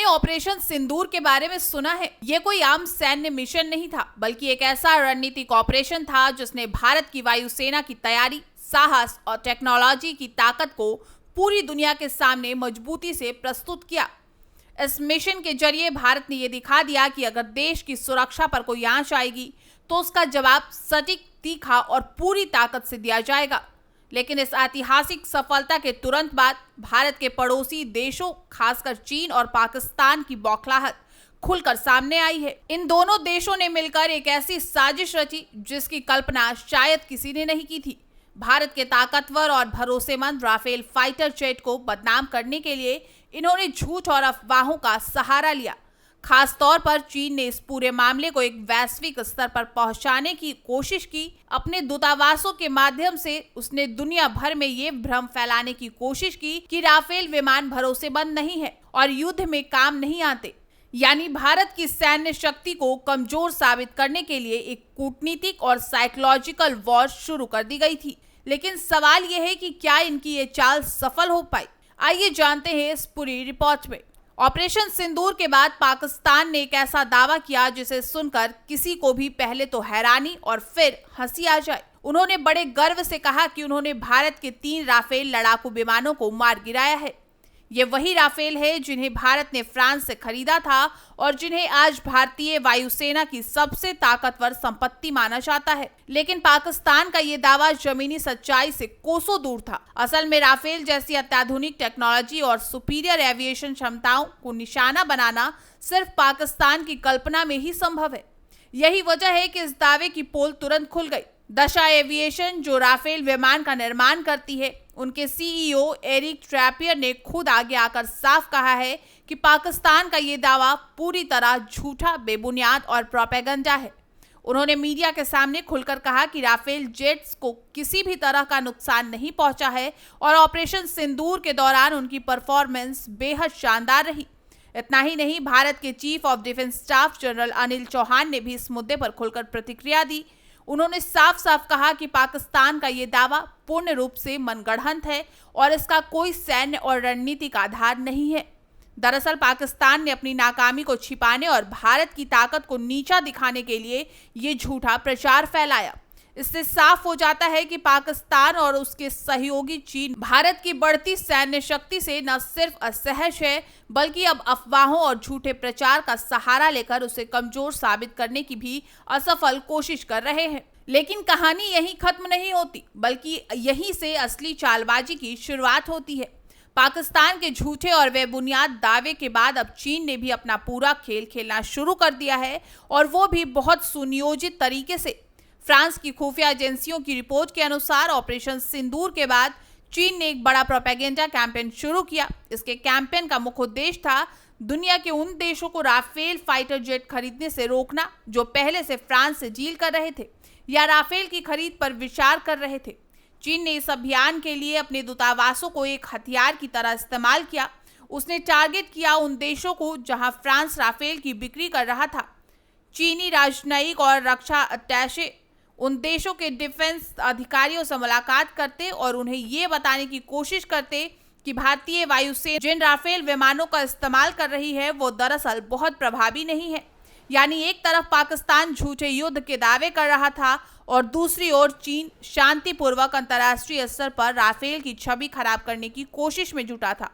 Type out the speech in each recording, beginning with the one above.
Operation सिंदूर के बारे में सुना है? ये कोई आम सैन्य मिशन नहीं था, बल्कि एक ऐसा रणनीतिक ऑपरेशन था जिसने भारत की वायुसेना की तैयारी, साहस और टेक्नोलॉजी की ताकत को पूरी दुनिया के सामने मजबूती से प्रस्तुत किया। इस मिशन के जरिए भारत ने यह दिखा दिया कि अगर देश की सुरक्षा पर कोई आंच आएगी तो उसका जवाब सटीक, तीखा और पूरी ताकत से दिया जाएगा। लेकिन इस ऐतिहासिक सफलता के तुरंत बाद भारत के पड़ोसी देशों, खासकर चीन और पाकिस्तान की बौखलाहट खुलकर सामने आई है। इन दोनों देशों ने मिलकर एक ऐसी साजिश रची जिसकी कल्पना शायद किसी ने नहीं की थी। भारत के ताकतवर और भरोसेमंद राफेल फाइटर जेट को बदनाम करने के लिए इन्होंने झूठ और अफवाहों का सहारा लिया। खास तौर पर चीन ने इस पूरे मामले को एक वैश्विक स्तर पर पहुंचाने की कोशिश की। अपने दूतावासों के माध्यम से उसने दुनिया भर में ये भ्रम फैलाने की कोशिश की कि राफेल विमान भरोसेमंद नहीं है और युद्ध में काम नहीं आते। यानी भारत की सैन्य शक्ति को कमजोर साबित करने के लिए एक कूटनीतिक और साइकोलॉजिकल वॉर शुरू कर दी गई थी। लेकिन सवाल यह है कि क्या इनकी ये चाल सफल हो पाई? आइए जानते हैं इस पूरी रिपोर्ट में। ऑपरेशन सिंदूर के बाद पाकिस्तान ने एक ऐसा दावा किया जिसे सुनकर किसी को भी पहले तो हैरानी और फिर हंसी आ जाए। उन्होंने बड़े गर्व से कहा कि उन्होंने भारत के 3 राफेल लड़ाकू विमानों को मार गिराया है। ये वही राफेल है जिन्हें भारत ने फ्रांस से खरीदा था और जिन्हें आज भारतीय वायुसेना की सबसे ताकतवर संपत्ति माना जाता है। लेकिन पाकिस्तान का ये दावा जमीनी सच्चाई से कोसों दूर था। असल में राफेल जैसी अत्याधुनिक टेक्नोलॉजी और सुपीरियर एविएशन क्षमताओं को निशाना बनाना सिर्फ पाकिस्तान की कल्पना में ही संभव है। यही वजह है कि इस दावे की पोल तुरंत खुल गई। दशा एविएशन, जो राफेल विमान का निर्माण करती है, उनके सीईओ एरिक ट्रैपियर ने खुद आगे आकर साफ कहा है कि पाकिस्तान का ये दावा पूरी तरह झूठा, बेबुनियाद और प्रोपेगेंडा है। उन्होंने मीडिया के सामने खुलकर कहा कि राफेल जेट्स को किसी भी तरह का नुकसान नहीं पहुंचा है और ऑपरेशन सिंदूर के दौरान उनकी परफॉर्मेंस बेहद शानदार रही। इतना ही नहीं, भारत के chief of defence staff general Anil Chauhan ने भी इस मुद्दे पर खुलकर प्रतिक्रिया दी। उन्होंने साफ साफ कहा कि पाकिस्तान का ये दावा पूर्ण रूप से मनगढ़ंत है और इसका कोई सैन्य और रणनीतिक आधार नहीं है। दरअसल पाकिस्तान ने अपनी नाकामी को छिपाने और भारत की ताकत को नीचा दिखाने के लिए ये झूठा प्रचार फैलाया। इससे साफ हो जाता है कि पाकिस्तान और उसके सहयोगी चीन भारत की बढ़ती सैन्य शक्ति से न सिर्फ असहज है, बल्कि अब अफवाहों और झूठे प्रचार का सहारा लेकर उसे कमजोर साबित करने की भी असफल कोशिश कर रहे हैं। लेकिन कहानी यहीं खत्म नहीं होती, बल्कि यहीं से असली चालबाजी की शुरुआत होती है। पाकिस्तान के झूठे और बेबुनियाद दावे के बाद अब चीन ने भी अपना पूरा खेल खेलना शुरू कर दिया है, और वो भी बहुत सुनियोजित तरीके से। फ्रांस की खुफिया एजेंसियों की रिपोर्ट के अनुसार ऑपरेशन सिंदूर के बाद चीन ने एक बड़ा प्रोपेगेंडा कैंपेन शुरू किया। इसके कैंपेन का मुख्य उद्देश्य था दुनिया के उन देशों को राफेल फाइटर जेट खरीदने से रोकना जो पहले से फ्रांस से डील कर रहे थे या राफेल की खरीद पर विचार कर रहे थे। चीन ने इस अभियान के लिए अपने दूतावासों को एक हथियार की तरह इस्तेमाल किया। उसने टारगेट किया उन देशों को जहां फ्रांस राफेल की बिक्री कर रहा था। चीनी राजनयिक और रक्षा अटैचे उन देशों के डिफेंस अधिकारियों से मुलाकात करते और उन्हें ये बताने की कोशिश करते कि भारतीय वायुसेना जिन राफेल विमानों का इस्तेमाल कर रही है वो दरअसल बहुत प्रभावी नहीं है। यानी एक तरफ पाकिस्तान झूठे युद्ध के दावे कर रहा था और दूसरी ओर चीन शांतिपूर्वक अंतर्राष्ट्रीय स्तर पर राफेल की छवि खराब करने की कोशिश में जुटा था।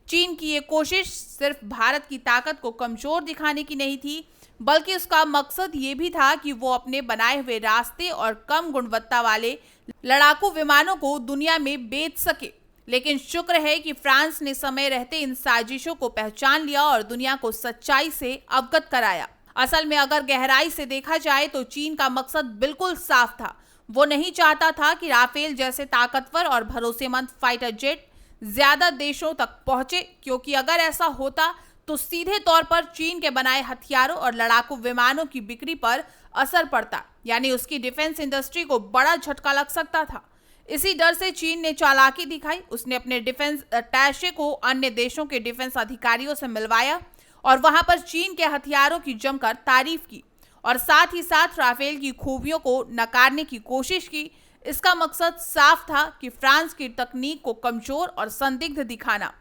चीन की ये कोशिश सिर्फ भारत की ताकत को कमजोर दिखाने की नहीं थी, बल्कि उसका मकसद ये भी था कि वो अपने बनाए हुए रास्ते और कम गुणवत्ता वाले लड़ाकू विमानों को दुनिया में बेच सके। लेकिन शुक्र है कि फ्रांस ने समय रहते इन साजिशों को पहचान लिया और दुनिया को सच्चाई से अवगत कराया। असल में अगर गहराई से देखा जाए तो चीन का मकसद बिल्कुल साफ था। वो नहीं चाहता था कि राफेल जैसे ताकतवर और भरोसेमंद फाइटर जेट ज्यादा देशों तक पहुंचे, क्योंकि अगर ऐसा होता तो सीधे तौर पर चीन के बनाए हथियारों और लड़ाकू विमानों की बिक्री पर असर पड़ता, यानी उसकी डिफेंस इंडस्ट्री को बड़ा झटका लग सकता था। इसी डर से चीन ने चालाकी दिखाई। उसने अपने डिफेंस अटैचे को अन्य देशों के डिफेंस अधिकारियों से मिलवाया और वहां पर चीन के हथियारों की जमकर तारीफ की और साथ ही साथ राफेल की खूबियों को नकारने की कोशिश की। इसका मकसद साफ था कि फ्रांस की तकनीक को कमजोर और संदिग्ध दिखाना।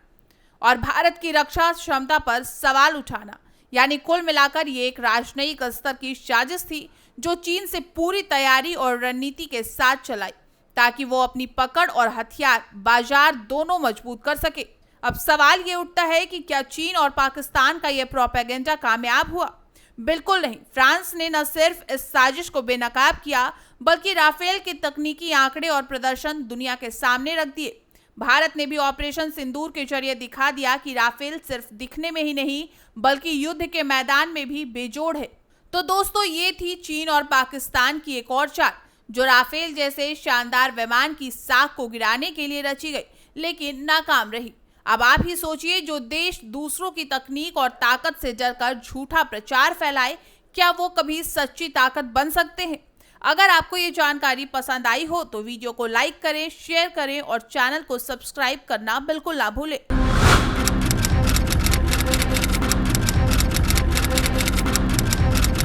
और भारत की रक्षा क्षमता पर सवाल उठाना। यानी कुल मिलाकर ये एक राजनयिक स्तर की साजिश थी जो चीन से पूरी तैयारी और रणनीति के साथ चलाई ताकि वो अपनी पकड़ और हथियार बाजार दोनों मजबूत कर सके। अब सवाल ये उठता है कि क्या चीन और पाकिस्तान का ये प्रोपेगेंडा कामयाब हुआ? बिल्कुल नहीं। फ्रांस ने न सिर्फ इस साजिश को बेनकाब किया बल्कि राफेल के तकनीकी आंकड़े और प्रदर्शन दुनिया के सामने रख दिए। भारत ने भी ऑपरेशन सिंदूर के जरिए दिखा दिया कि राफेल सिर्फ दिखने में ही नहीं बल्कि युद्ध के मैदान में भी बेजोड़ है। तो दोस्तों, ये थी चीन और पाकिस्तान की एक और चाल जो राफेल जैसे शानदार विमान की साख को गिराने के लिए रची गई लेकिन नाकाम रही। अब आप ही सोचिए, जो देश दूसरों की तकनीक और ताकत से डरकर झूठा प्रचार फैलाए, क्या वो कभी सच्ची ताकत बन सकते हैं? अगर आपको ये जानकारी पसंद आई हो तो वीडियो को लाइक करें, शेयर करें और चैनल को सब्सक्राइब करना बिल्कुल ना भूलें।